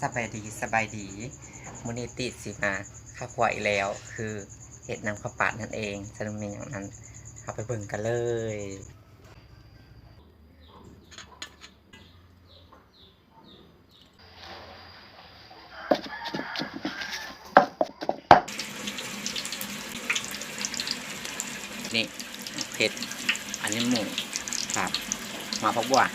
สบายดีสบายดีมื้อนี้ติดสิมาข้าวควายแล้วคือเห็ดน้ำข้าวปาดนั่นเองสนุกมีอย่างนั้นเอาไปเบิ่งกันเลยนี่เผ็ดอันนี้หมูครับมาพบว่า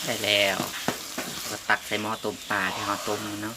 ได้แล้วก็ตักใส่หม้อต้มปลาที่เราต้มเนาะ